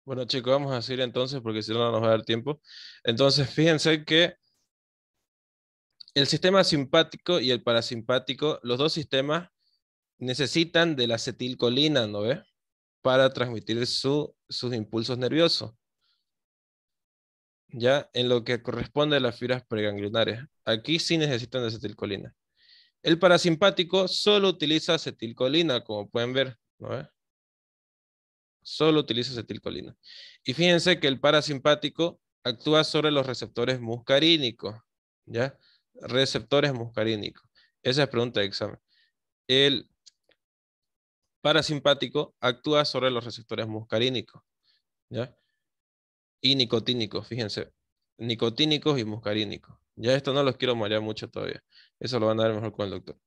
Bueno, chicos, vamos a seguir entonces porque si no, no nos va a dar tiempo. Entonces, fíjense que el sistema simpático y el parasimpático, los dos sistemas necesitan de la acetilcolina, ¿no ve? Para transmitir sus impulsos nerviosos, ya en lo que corresponde a las fibras preganglionares. Aquí sí necesitan de acetilcolina. El parasimpático solo utiliza acetilcolina, como pueden ver, ¿no ve? Solo utiliza acetilcolina. Y fíjense que el parasimpático actúa sobre los receptores muscarínicos, ¿ya? Receptores muscarínicos. Esa es pregunta de examen. El parasimpático actúa sobre los receptores muscarínicos, ¿ya? Y nicotínicos, fíjense. Nicotínicos y muscarínicos. Ya esto no los quiero marear mucho todavía. Eso lo van a ver mejor con el doctor.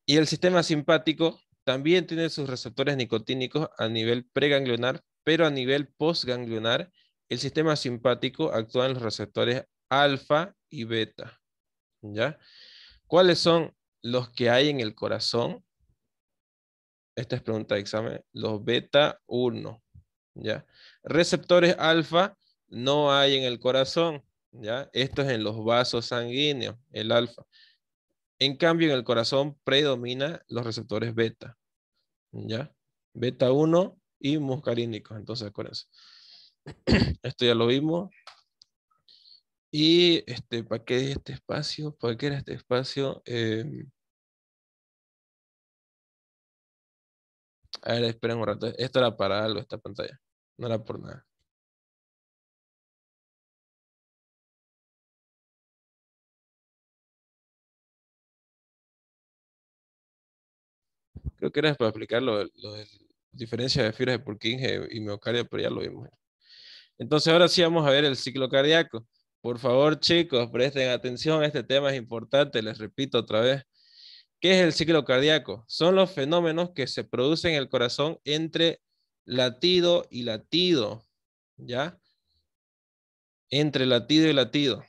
Y el sistema simpático también tiene sus receptores nicotínicos a nivel preganglionar, pero a nivel postganglionar, el sistema simpático actúa en los receptores alfa y beta. ¿Ya? ¿Cuáles son los que hay en el corazón? Esta es pregunta de examen. Los beta 1. ¿Ya? Receptores alfa no hay en el corazón. ¿Ya? Esto es en los vasos sanguíneos, el alfa. En cambio, en el corazón predomina los receptores beta. ¿Ya? Beta 1 y muscarínicos. Entonces, acuérdense. Esto ya lo vimos. Y ¿para qué este espacio? ¿Para qué era este espacio? A ver, esperen un rato. Esto era para algo, esta pantalla. No era por nada. Creo que era para explicar lo de diferencia de fibras de Purkinje y miocardio, pero ya lo vimos. Entonces, ahora sí vamos a ver el ciclo cardíaco. Por favor, chicos, presten atención. Este tema es importante. Les repito otra vez. ¿Qué es el ciclo cardíaco? Son los fenómenos que se producen en el corazón entre latido y latido, ¿ya? Entre latido y latido.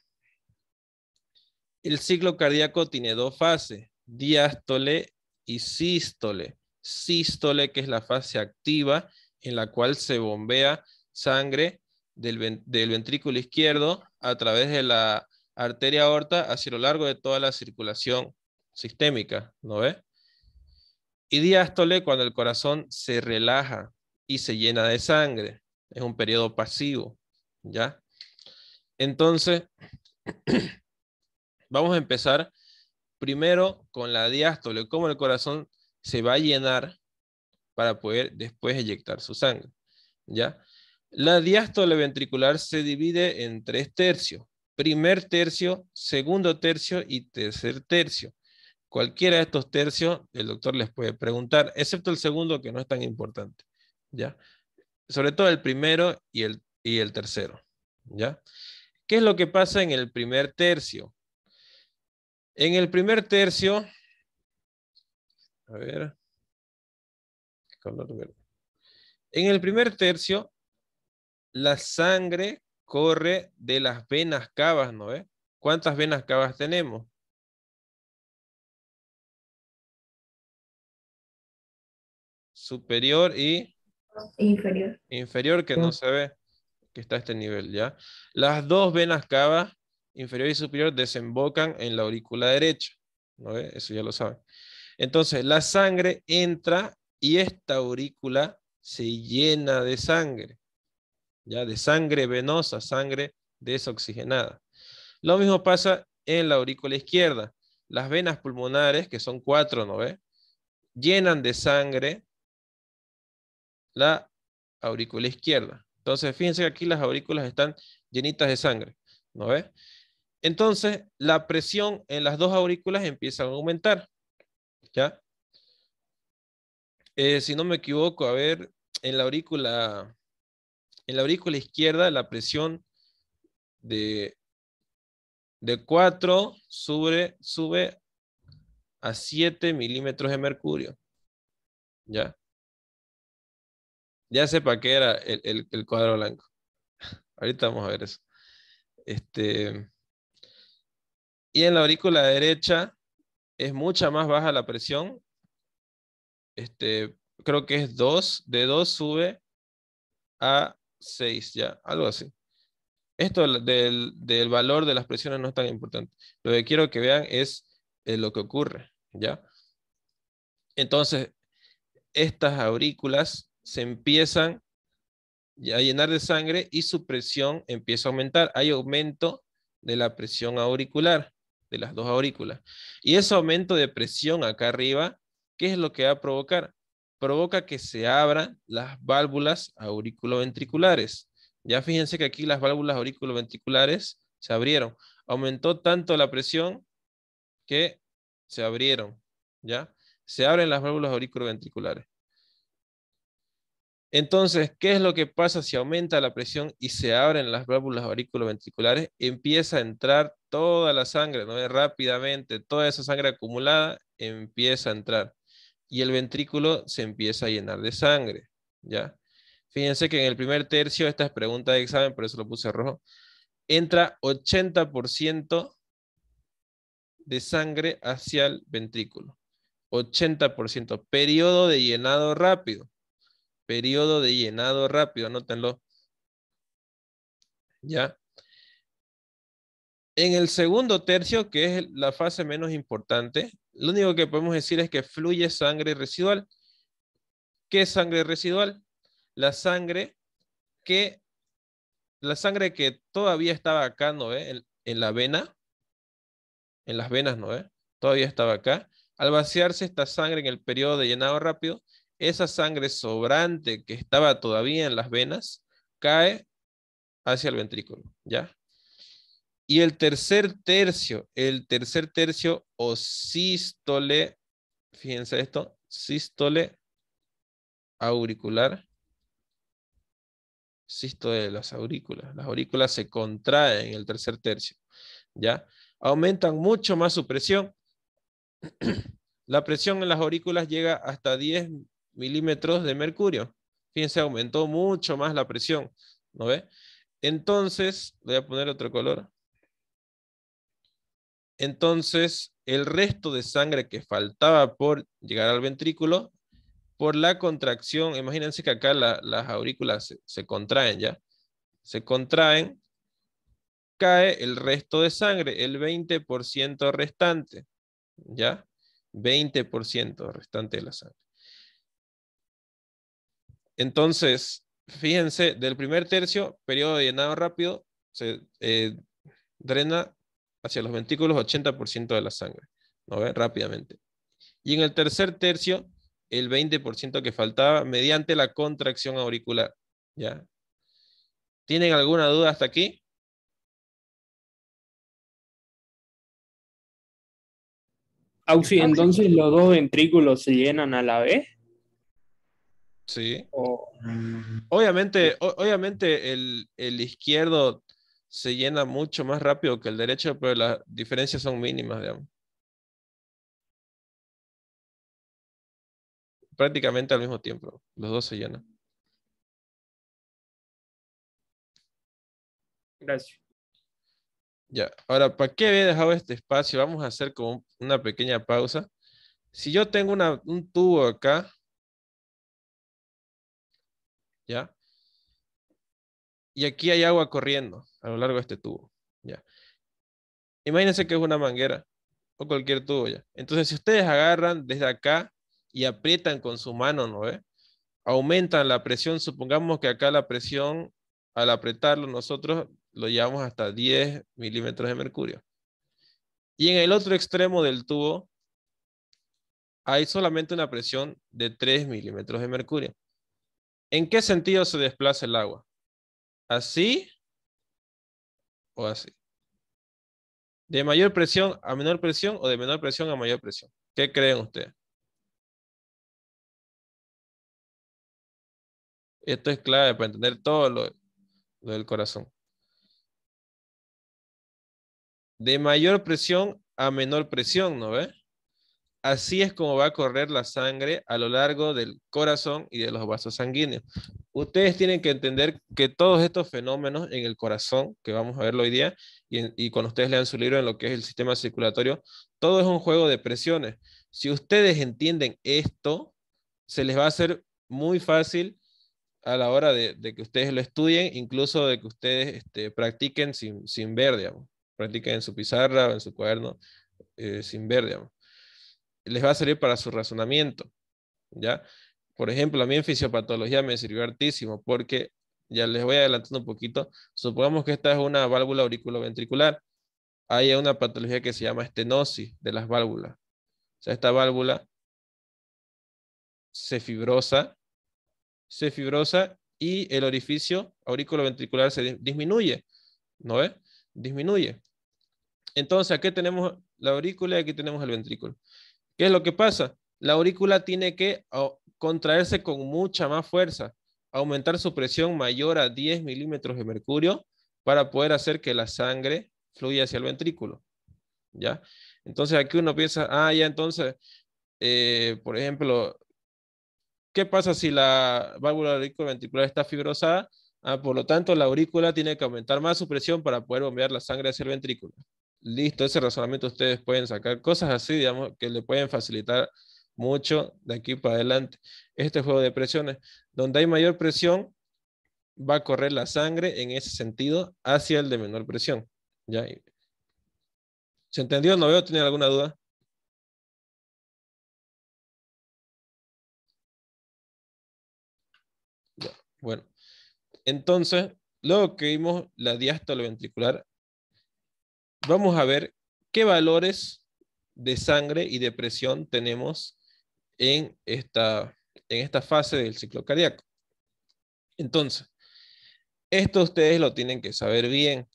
El ciclo cardíaco tiene dos fases, diástole y sístole. Sístole, que es la fase activa en la cual se bombea sangre del ventrículo izquierdo a través de la arteria aorta hacia lo largo de toda la circulación sistémica, ¿no ve? Y diástole cuando el corazón se relaja y se llena de sangre. Es un periodo pasivo, ¿ya? Entonces, vamos a empezar primero con la diástole, cómo el corazón se va a llenar para poder después eyectar su sangre, ¿ya? La diástole ventricular se divide en 3 tercios. Primer tercio, segundo tercio y tercer tercio. Cualquiera de estos tercios, el doctor les puede preguntar, excepto el segundo, que no es tan importante, ¿ya? Sobre todo el primero y el tercero, ¿ya? ¿Qué es lo que pasa en el primer tercio? En el primer tercio, a ver, color verde. En el primer tercio, la sangre corre de las venas cavas, ¿no ve? ¿Cuántas venas cavas tenemos? Superior y Inferior. inferior, que no se ve, que está a este nivel, ¿ya? Las dos venas cavas, inferior y superior, desembocan en la aurícula derecha, ¿no ve? Eso ya lo saben. Entonces, la sangre entra y esta aurícula se llena de sangre, ¿ya? De sangre venosa, sangre desoxigenada. Lo mismo pasa en la aurícula izquierda. Las venas pulmonares, que son 4, ¿no ve? Llenan de sangre la aurícula izquierda. Entonces, fíjense que aquí las aurículas están llenitas de sangre, ¿no ve? Entonces, la presión en las dos aurículas empieza a aumentar, ¿ya? Si no me equivoco, a ver, en la aurícula, en la aurícula izquierda, la presión de, de 4 sube a 7 milímetros de mercurio, ¿ya? Ya sé para qué era el cuadro blanco. Ahorita vamos a ver eso. Y en la aurícula derecha es mucha más baja la presión. Creo que es 2. De 2 sube a 6, ya, algo así. Esto del valor de las presiones no es tan importante. Lo que quiero que vean es lo que ocurre, ¿ya? Entonces, estas aurículas se empiezan a llenar de sangre y su presión empieza a aumentar. Hay aumento de la presión auricular, de las dos aurículas. Y ese aumento de presión acá arriba, ¿qué es lo que va a provocar? Provoca que se abran las válvulas auriculoventriculares. Ya fíjense que aquí las válvulas auriculoventriculares se abrieron. Aumentó tanto la presión que se abrieron, ¿ya? Se abren las válvulas auriculoventriculares. Entonces, ¿qué es lo que pasa si aumenta la presión y se abren las válvulas auriculoventriculares? Empieza a entrar toda la sangre, ¿no? Rápidamente, toda esa sangre acumulada empieza a entrar y el ventrículo se empieza a llenar de sangre, ¿ya? Fíjense que en el primer tercio, esta es pregunta de examen, por eso lo puse rojo, entra 80% de sangre hacia el ventrículo. 80%, periodo de llenado rápido. Periodo de llenado rápido, anótenlo. ¿Ya? En el segundo tercio, que es la fase menos importante, lo único que podemos decir es que fluye sangre residual. ¿Qué es sangre residual? La sangre que, la sangre que todavía estaba acá, ¿no ve? En la vena, en las venas, ¿no ve? Todavía estaba acá. Al vaciarse esta sangre en el periodo de llenado rápido, esa sangre sobrante que estaba todavía en las venas cae hacia el ventrículo, ¿ya? Y el tercer tercio o sístole, fíjense esto, sístole auricular, sístole de las aurículas se contraen en el tercer tercio, ¿ya? Aumentan mucho más su presión. La presión en las aurículas llega hasta 10 milímetros de mercurio. Fíjense, aumentó mucho más la presión, ¿no ve? Entonces, voy a poner otro color. Entonces, el resto de sangre que faltaba por llegar al ventrículo, por la contracción, imagínense que acá las aurículas se contraen, ¿ya? Se contraen, cae el resto de sangre, el 20% restante, ¿ya? 20% restante de la sangre. Entonces, fíjense, del primer tercio, periodo de llenado rápido, se drena hacia los ventrículos 80% de la sangre, ¿no ve? Rápidamente. Y en el tercer tercio, el 20% que faltaba mediante la contracción auricular, ¿ya? ¿Tienen alguna duda hasta aquí? Auxi, entonces los dos ventrículos se llenan a la vez. Sí. O... Obviamente el izquierdo se llena mucho más rápido que el derecho, pero las diferencias son mínimas, digamos. Prácticamente al mismo tiempo, los dos se llenan. Gracias. Ya, ahora, ¿para qué había dejado este espacio? Vamos a hacer como una pequeña pausa. Si yo tengo un tubo acá, ¿ya? Y aquí hay agua corriendo a lo largo de este tubo, ¿ya? Imagínense que es una manguera o cualquier tubo, ¿ya? Entonces, si ustedes agarran desde acá y aprietan con su mano, ¿no ve? Aumentan la presión, supongamos que acá la presión, al apretarlo, nosotros lo llevamos hasta 10 milímetros de mercurio. Y en el otro extremo del tubo hay solamente una presión de 3 milímetros de mercurio. ¿En qué sentido se desplaza el agua? ¿Así o así? ¿De mayor presión a menor presión o de menor presión a mayor presión? ¿Qué creen ustedes? Esto es clave para entender todo lo del corazón. De mayor presión a menor presión, ¿no ve? Así es como va a correr la sangre a lo largo del corazón y de los vasos sanguíneos. Ustedes tienen que entender que todos estos fenómenos en el corazón, que vamos a verlo hoy día, y cuando ustedes lean su libro en lo que es el sistema circulatorio, todo es un juego de presiones. Si ustedes entienden esto, se les va a hacer muy fácil a la hora de que ustedes lo estudien, incluso de que ustedes practiquen sin ver, digamos. Practiquen en su pizarra o en su cuaderno sin ver, digamos. Les va a servir para su razonamiento, ¿ya? Por ejemplo, a mí en fisiopatología me sirvió hartísimo porque, ya les voy adelantando un poquito, supongamos que esta es una válvula auriculoventricular. Hay una patología que se llama estenosis de las válvulas. O sea, esta válvula se fibrosa y el orificio auriculoventricular se disminuye, ¿no ves? Disminuye. Entonces, aquí tenemos la aurícula y aquí tenemos el ventrículo. ¿Qué es lo que pasa? La aurícula tiene que contraerse con mucha más fuerza, aumentar su presión mayor a 10 milímetros de mercurio para poder hacer que la sangre fluya hacia el ventrículo, ¿ya? Entonces aquí uno piensa, ya entonces, por ejemplo, ¿qué pasa si la válvula auriculoventricular está fibrosada? Por lo tanto, la aurícula tiene que aumentar más su presión para poder bombear la sangre hacia el ventrículo. Listo, ese razonamiento ustedes pueden sacar cosas así, digamos, que le pueden facilitar mucho de aquí para adelante. Este juego de presiones, donde hay mayor presión, va a correr la sangre en ese sentido hacia el de menor presión. ¿Ya? ¿Se entendió? ¿No veo tener alguna duda? Ya. Bueno, entonces, luego que vimos la diástole ventricular, vamos a ver qué valores de sangre y de presión tenemos en esta fase del ciclo cardíaco. Entonces, esto ustedes lo tienen que saber bien.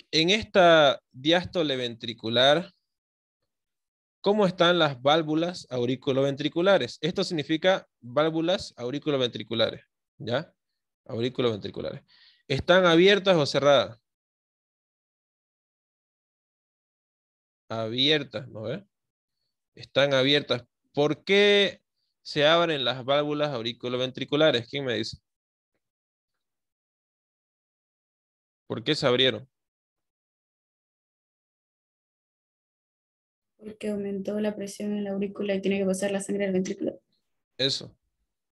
En esta diástole ventricular, ¿cómo están las válvulas auriculoventriculares? Esto significa válvulas auriculoventriculares, ¿ya? Auriculoventriculares. ¿Están abiertas o cerradas? Abiertas, ¿no ves? Están abiertas. ¿Por qué se abren las válvulas auriculoventriculares? ¿Quién me dice? ¿Por qué se abrieron? Porque aumentó la presión en la aurícula y tiene que pasar la sangre al ventrículo. Eso,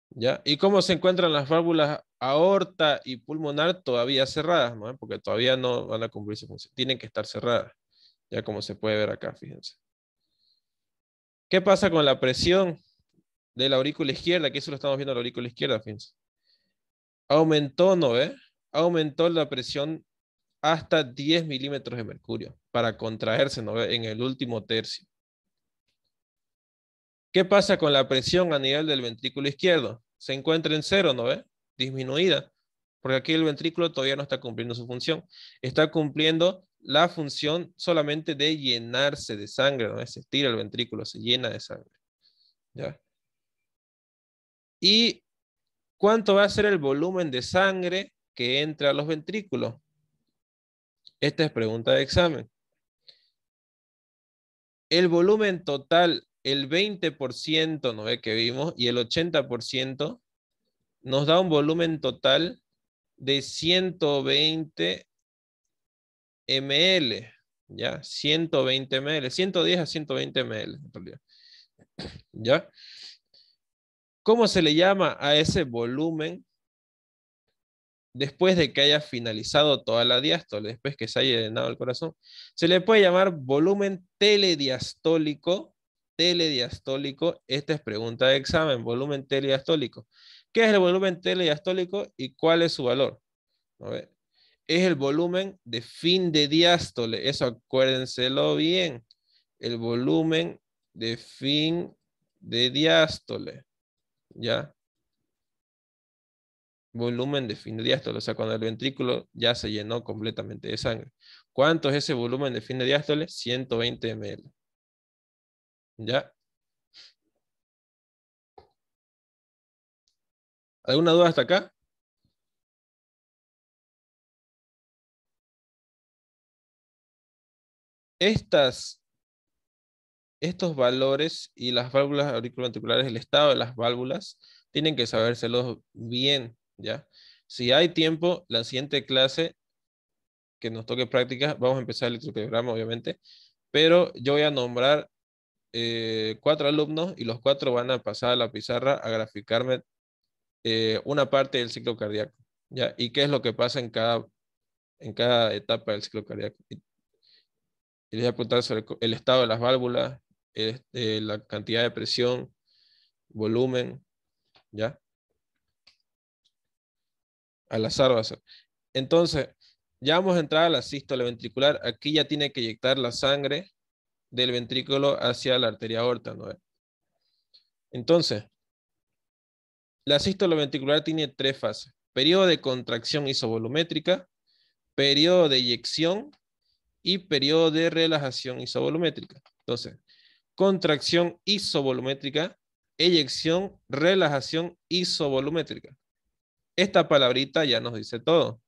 ¿ya? ¿Y cómo se encuentran las válvulas aorta y pulmonar todavía cerradas, ¿no? Porque todavía no van a cumplir su función. Tienen que estar cerradas, ya como se puede ver acá, fíjense. ¿Qué pasa con la presión de la aurícula izquierda? Aquí eso lo estamos viendo en la aurícula izquierda, fíjense. Aumentó, ¿no ve? Aumentó la presión hasta 10 milímetros de mercurio para contraerse, ¿no ve? En el último tercio. ¿Qué pasa con la presión a nivel del ventrículo izquierdo? Se encuentra en cero, ¿no ve? Disminuida, porque aquí el ventrículo todavía no está cumpliendo su función. Está cumpliendo la función solamente de llenarse de sangre, ¿no? Se estira el ventrículo, se llena de sangre. ¿Ya? ¿Y cuánto va a ser el volumen de sangre que entra a los ventrículos? Esta es pregunta de examen. El volumen total, el 20%, ¿no ve? Que vimos, y el 80% nos da un volumen total de 120 ml, ¿ya? 120 ml, 110 a 120 ml, en realidad. ¿Ya? ¿Cómo se le llama a ese volumen después de que haya finalizado toda la diástole, después que se haya llenado el corazón? Se le puede llamar volumen telediastólico. Telediastólico, esta es pregunta de examen, volumen telediastólico. ¿Qué es el volumen telediastólico y cuál es su valor? A ver. Es el volumen de fin de diástole. Eso acuérdenselo bien. El volumen de fin de diástole. ¿Ya? Volumen de fin de diástole. O sea, cuando el ventrículo ya se llenó completamente de sangre. ¿Cuánto es ese volumen de fin de diástole? 120 ml. ¿Ya? ¿Alguna duda hasta acá? Estos valores y las válvulas auriculoventriculares, el estado de las válvulas, tienen que sabérselos bien, ¿ya? Si hay tiempo, la siguiente clase que nos toque práctica, vamos a empezar el electrocardiograma, obviamente, pero yo voy a nombrar 4 alumnos y los 4 van a pasar a la pizarra a graficarme una parte del ciclo cardíaco, ¿ya? ¿Y qué es lo que pasa en cada etapa del ciclo cardíaco? Y les voy a preguntar sobre el estado de las válvulas, la cantidad de presión, volumen, ¿ya? Al azar va a ser. Entonces, ya vamos a entrar a la sístole ventricular. Aquí ya tiene que inyectar la sangre del ventrículo hacia la arteria aorta, ¿no? Entonces, la sístole ventricular tiene 3 fases. Periodo de contracción isovolumétrica, periodo de eyección y periodo de relajación isovolumétrica. Entonces, contracción isovolumétrica, eyección, relajación isovolumétrica. Esta palabrita ya nos dice todo.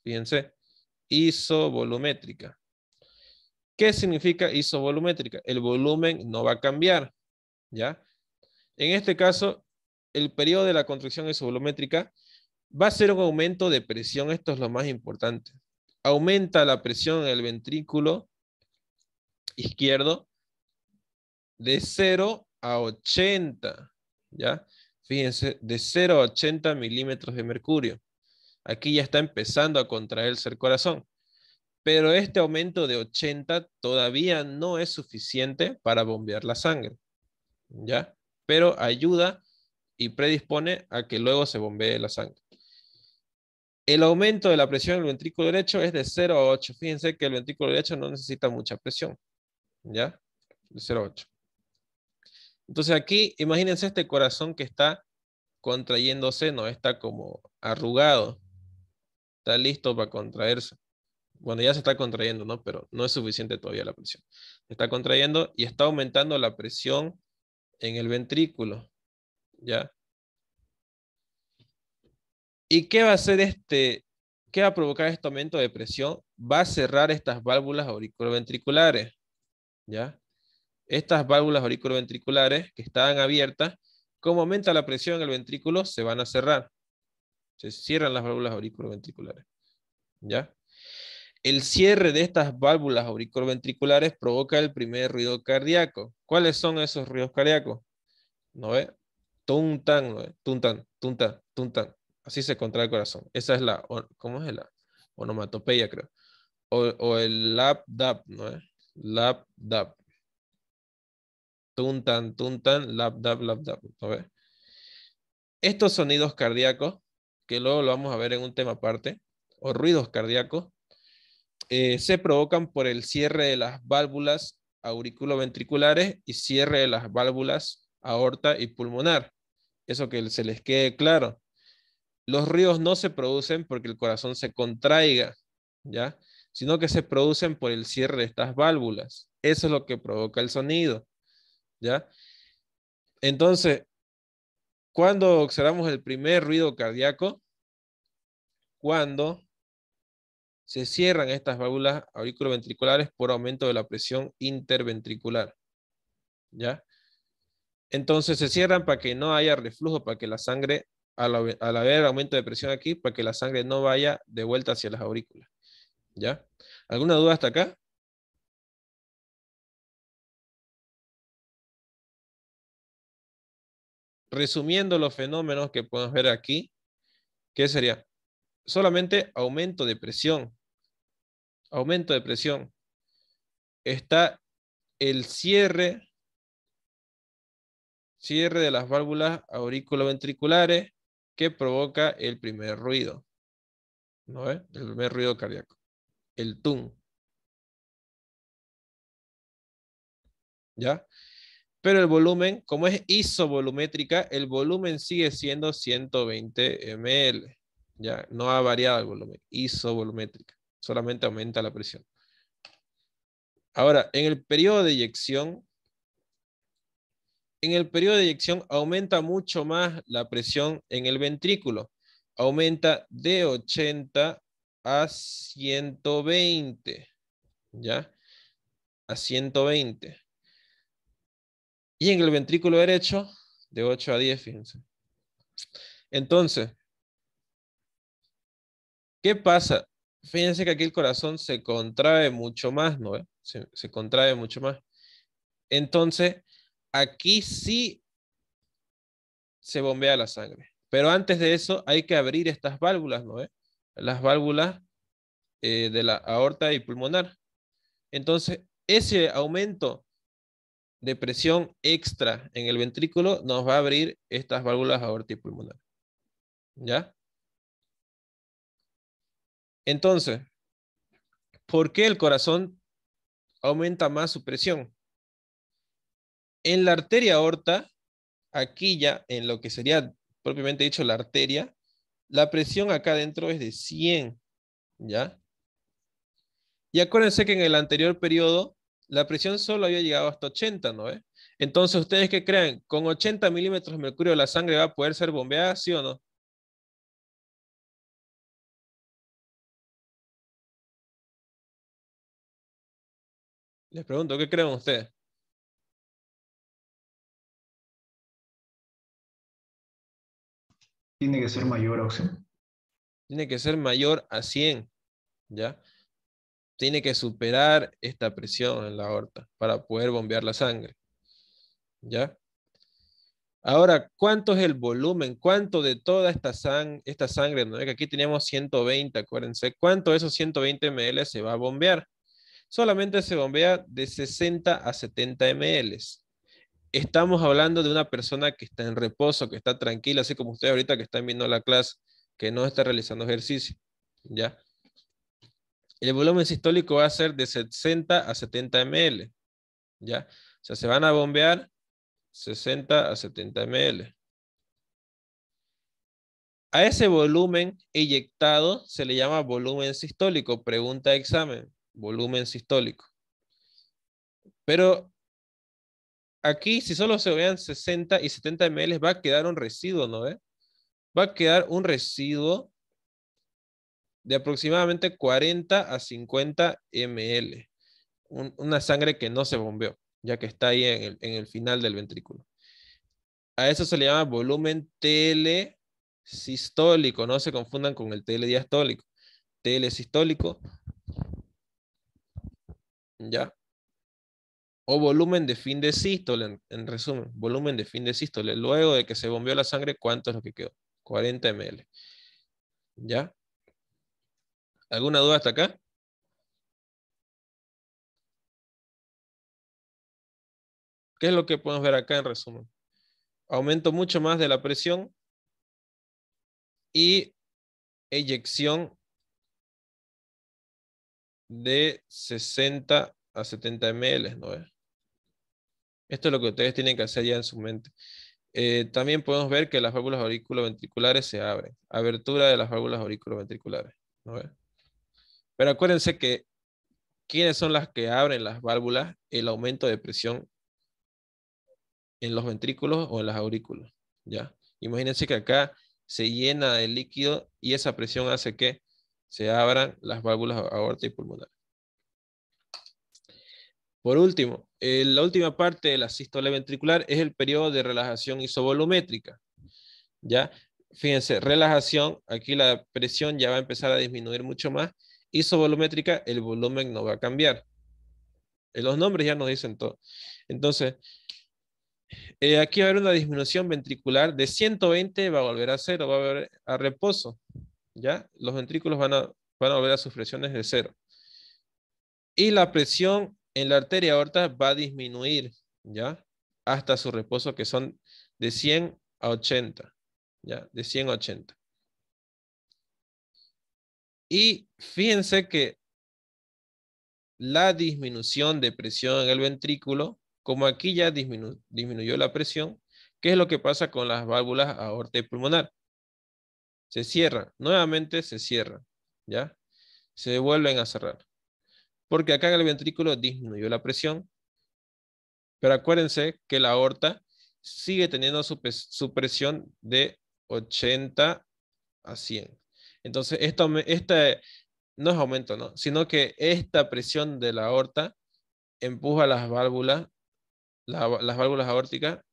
Fíjense, isovolumétrica. ¿Qué significa isovolumétrica? El volumen no va a cambiar, ¿ya? En este caso, el periodo de la contracción isovolumétrica va a ser un aumento de presión. Esto es lo más importante. Aumenta la presión en el ventrículo izquierdo de 0 a 80, ¿ya? Fíjense, de 0 a 80 milímetros de mercurio. Aquí ya está empezando a contraerse el corazón. Pero este aumento de 80 todavía no es suficiente para bombear la sangre, ¿ya? Pero ayuda y predispone a que luego se bombee la sangre. El aumento de la presión en el ventrículo derecho es de 0 a 8. Fíjense que el ventrículo derecho no necesita mucha presión, ¿ya? De 0 a 8. Entonces aquí, imagínense este corazón que está contrayéndose, no está como arrugado, está listo para contraerse. Bueno, ya se está contrayendo, ¿no? Pero no es suficiente todavía la presión. Está contrayendo y está aumentando la presión en el ventrículo, ¿ya? ¿Y qué va a hacer qué va a provocar este aumento de presión? Va a cerrar estas válvulas auriculoventriculares, ¿ya? Estas válvulas auriculoventriculares que estaban abiertas, como aumenta la presión en el ventrículo, se van a cerrar. Se cierran las válvulas auriculoventriculares, ¿ya? El cierre de estas válvulas auriculoventriculares provoca el primer ruido cardíaco. ¿Cuáles son esos ruidos cardíacos? ¿No ve? Tuntan, ¿no ve? Tuntan, tuntan, tuntan. Así se contrae el corazón. Esa es ¿cómo es la onomatopeya, creo? O el lap dap, ¿no ve? Lap dap. Tuntan, tuntan, lap dap, ¿no ve? Estos sonidos cardíacos, que luego lo vamos a ver en un tema aparte, o ruidos cardíacos, se provocan por el cierre de las válvulas auriculoventriculares y cierre de las válvulas aorta y pulmonar. Eso que se les quede claro. Los ruidos no se producen porque el corazón se contraiga, ¿ya? Sino que se producen por el cierre de estas válvulas. Eso es lo que provoca el sonido, ¿ya? Entonces, ¿cuándo observamos el primer ruido cardíaco? Cuando se cierran estas válvulas auriculoventriculares por aumento de la presión interventricular, ¿ya? Entonces se cierran para que no haya reflujo, para que la sangre, al haber aumento de presión aquí, para que la sangre no vaya de vuelta hacia las aurículas, ¿ya? ¿Alguna duda hasta acá? Resumiendo los fenómenos que podemos ver aquí, ¿qué sería? Solamente aumento de presión. Aumento de presión. Está el cierre de las válvulas auriculoventriculares que provoca el primer ruido. ¿No ve? El primer ruido cardíaco. El TUM. ¿Ya? Pero el volumen, como es isovolumétrica, el volumen sigue siendo 120 ml. Ya, no ha variado el volumen. Isovolumétrica. Solamente aumenta la presión. Ahora, en el periodo de eyección, aumenta mucho más la presión en el ventrículo. Aumenta de 80 a 120. ¿Ya? A 120. Y en el ventrículo derecho, de 8 a 10, fíjense. Entonces, ¿qué pasa? Fíjense que aquí el corazón se contrae mucho más, ¿no? Se contrae mucho más. Entonces, aquí sí se bombea la sangre. Pero antes de eso hay que abrir estas válvulas, ¿no? Las válvulas de la aorta y pulmonar. Entonces, ese aumento de presión extra en el ventrículo nos va a abrir estas válvulas aorta y pulmonar. ¿Ya? Entonces, ¿por qué el corazón aumenta más su presión? En la arteria aorta, aquí ya en lo que sería propiamente dicho la arteria, la presión acá adentro es de 100, ¿ya? Y acuérdense que en el anterior periodo la presión solo había llegado hasta 80, ¿no? Entonces, ¿ustedes qué creen? ¿Con 80 milímetros de mercurio la sangre va a poder ser bombeada, sí o no? Les pregunto, ¿qué creen ustedes? Tiene que ser mayor a 100. Tiene que ser mayor a 100, ¿ya? Tiene que superar esta presión en la aorta para poder bombear la sangre, ¿ya? Ahora, ¿cuánto es el volumen? ¿Cuánto de toda esta sangre, ¿no? Que aquí teníamos 120, acuérdense. ¿Cuánto de esos 120 ml se va a bombear? Solamente se bombea de 60 a 70 ml. Estamos hablando de una persona que está en reposo, que está tranquila, así como ustedes ahorita que están viendo la clase, que no está realizando ejercicio, ¿ya? El volumen sistólico va a ser de 60 a 70 ml, ¿ya? O sea, se van a bombear 60 a 70 ml. A ese volumen eyectado se le llama volumen sistólico. Pregunta de examen, volumen sistólico. Pero aquí, si solo se vean 60 y 70 ml, va a quedar un residuo, ¿no? Va a quedar un residuo de aproximadamente 40 a 50 ml. Una sangre que no se bombeó, ya que está ahí en el final del ventrículo. A eso se le llama volumen telesistólico. No se confundan con el telediastólico. Telesistólico, ¿ya? O volumen de fin de sístole, en resumen, volumen de fin de sístole. Luego de que se bombeó la sangre, ¿cuánto es lo que quedó? 40 ml. ¿Ya? ¿Alguna duda hasta acá? ¿Qué es lo que podemos ver acá en resumen? Aumento mucho más de la presión y eyección de 60 a 70 ml, ¿no es? Esto es lo que ustedes tienen que hacer ya en su mente. También podemos ver que las válvulas auriculoventriculares se abren. Abertura de las válvulas auriculoventriculares, ¿no es? Pero acuérdense que ¿quiénes son las que abren las válvulas? El aumento de presión en los ventrículos o en las aurículas, ¿ya? Imagínense que acá se llena de líquido y esa presión hace que se abran las válvulas aorta y pulmonar. Por último, la última parte de la sístole ventricular es el periodo de relajación isovolumétrica, ¿ya? Fíjense, relajación, aquí la presión ya va a empezar a disminuir mucho más. Isovolumétrica, el volumen no va a cambiar. Los nombres ya nos dicen todo. Entonces, aquí va a haber una disminución ventricular de 120, va a volver a cero, va a volver a reposo, ¿ya? Los ventrículos van a volver a sus presiones de cero. Y la presión en la arteria aorta va a disminuir, ¿ya? Hasta su reposo, que son de 100 a 80, ¿ya? De 100 a 80. Y fíjense que la disminución de presión en el ventrículo, como aquí ya disminuyó la presión, ¿qué es lo que pasa con las válvulas aorta y pulmonar? Se cierran, nuevamente se cierran, ¿ya? Se vuelven a cerrar. Porque acá en el ventrículo disminuyó la presión, pero acuérdense que la aorta sigue teniendo su presión de 80 a 100. Entonces, este no es aumento, ¿no? Sino que esta presión de la aorta empuja las válvulas aórticas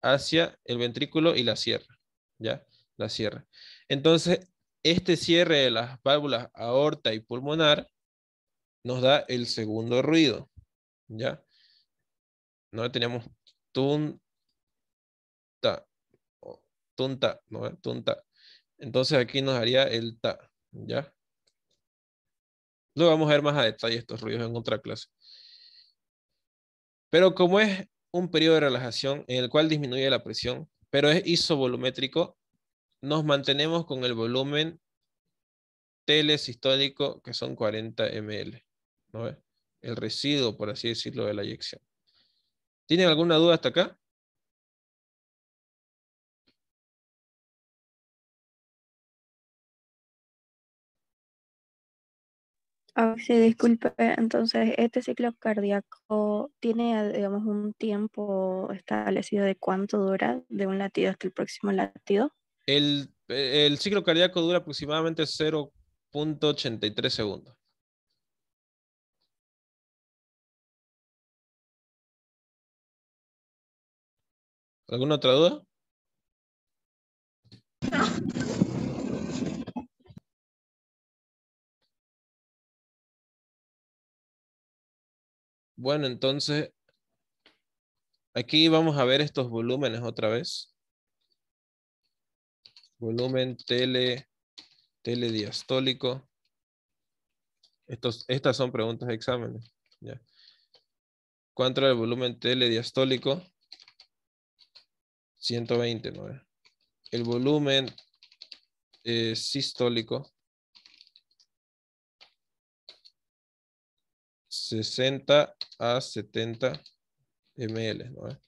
hacia el ventrículo y la cierra, ¿ya? La cierra. Entonces, este cierre de las válvulas aorta y pulmonar nos da el segundo ruido, ¿ya? No tenemos tun, ta. tunta, ¿no? Tunta. Entonces aquí nos daría el ta, ¿ya? Luego vamos a ver más a detalle estos ruidos en otra clase. Pero como es un periodo de relajación en el cual disminuye la presión, pero es isovolumétrico, nos mantenemos con el volumen telesistólico, que son 40 ml, ¿no? El residuo, por así decirlo, de la eyección. ¿Tienen alguna duda hasta acá? Sí, disculpe, entonces, ¿este ciclo cardíaco tiene, digamos, un tiempo establecido de cuánto dura de un latido hasta el próximo latido? El ciclo cardíaco dura aproximadamente 0,83 segundos. ¿Alguna otra duda? Bueno, entonces, aquí vamos a ver estos volúmenes otra vez. Volumen telediastólico. Estas son preguntas de exámenes. ¿Ya? ¿Cuánto era el volumen telediastólico? 120, ¿no? El volumen sistólico, 60 a 70 ml, ¿no?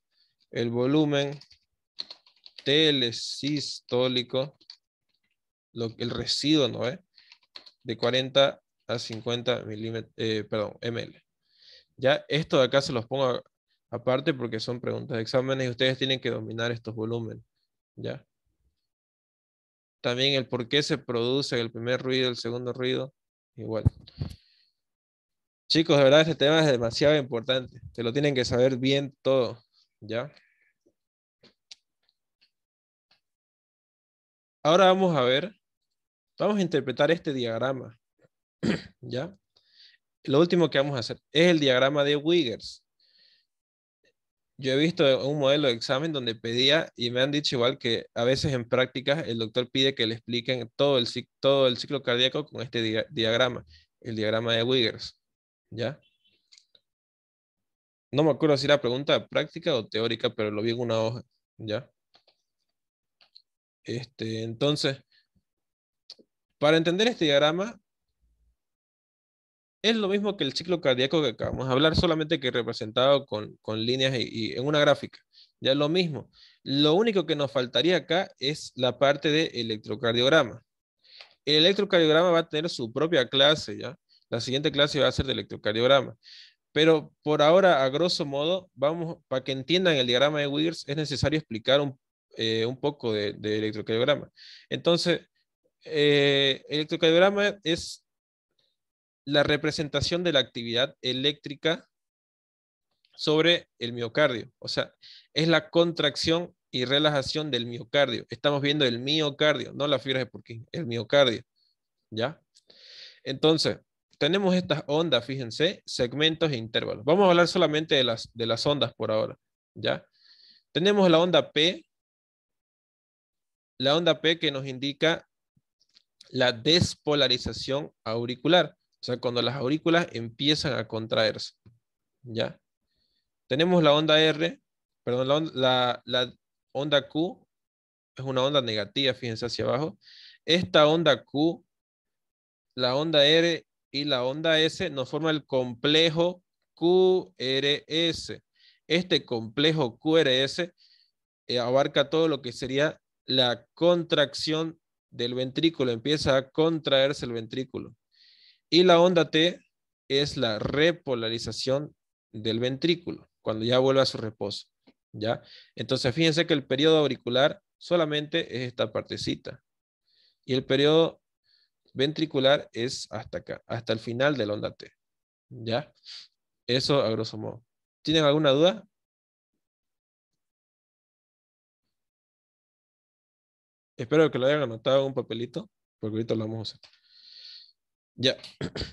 El volumen telesistólico, el residuo, ¿no? De 40 a 50 ml. Ya esto de acá se los pongo aparte porque son preguntas de exámenes y ustedes tienen que dominar estos volúmenes. ¿Ya? También el por qué se produce el primer ruido, el segundo ruido, igual. Chicos, de verdad este tema es demasiado importante. Se lo tienen que saber bien todo. ¿Ya? Ahora vamos a interpretar este diagrama. ¿Ya? Lo último que vamos a hacer es el diagrama de Wiggers. Yo he visto un modelo de examen donde pedía, y me han dicho igual que a veces en prácticas el doctor pide que le expliquen todo el ciclo cardíaco con este diagrama, el diagrama de Wiggers. ¿Ya? No me acuerdo si era pregunta práctica o teórica, pero lo vi en una hoja. ¿Ya? Entonces, para entender este diagrama, es lo mismo que el ciclo cardíaco que acabamos de hablar, solamente que representado con líneas y en una gráfica. Ya es lo mismo. Lo único que nos faltaría acá es la parte de electrocardiograma. El electrocardiograma va a tener su propia clase, ¿ya? La siguiente clase va a ser de electrocardiograma. Pero por ahora, a grosso modo, para que entiendan el diagrama de Wiggers, es necesario explicar un poco de electrocardiograma. Entonces, electrocardiograma es la representación de la actividad eléctrica sobre el miocardio. O sea, es la contracción y relajación del miocardio. Estamos viendo el miocardio, no las fibras de Purkinje, el miocardio. ¿Ya? Entonces, tenemos estas ondas, fíjense, segmentos e intervalos. Vamos a hablar solamente de las ondas por ahora. ¿Ya? Tenemos la onda P que nos indica la despolarización auricular. O sea, cuando las aurículas empiezan a contraerse. ¿Ya? Tenemos la onda R, perdón, la onda Q es una onda negativa, fíjense hacia abajo. Esta onda Q, la onda R y la onda S nos forma el complejo QRS. Este complejo QRS abarca todo lo que sería la contracción del ventrículo, empieza a contraerse el ventrículo. Y la onda T es la repolarización del ventrículo, cuando ya vuelve a su reposo. ¿Ya? Entonces, fíjense que el periodo auricular solamente es esta partecita. Y el periodo ventricular es hasta acá, hasta el final de la onda T. ¿Ya? Eso a grosso modo. ¿Tienen alguna duda? Espero que lo hayan anotado en un papelito, porque ahorita lo vamos a usar. Ya.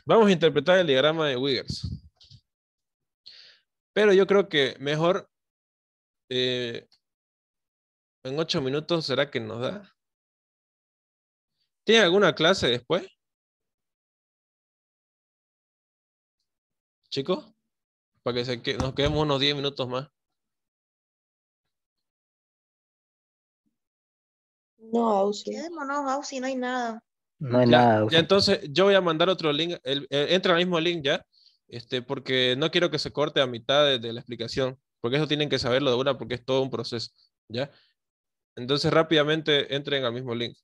Vamos a interpretar el diagrama de Wiggers. Pero yo creo que mejor En 8 minutos, ¿será que nos da? ¿Tiene alguna clase después? Chicos, para que nos quedemos unos 10 minutos más. No, Ausi. Quedémonos, Ausi, no hay nada. No hay Ya, nada. ya Ausi. entonces yo voy a mandar otro link. Entra al mismo link ya. Porque no quiero que se corte a mitad de la explicación. Porque eso tienen que saberlo de una porque es todo un proceso. ¿Ya? Entonces rápidamente entren al mismo link.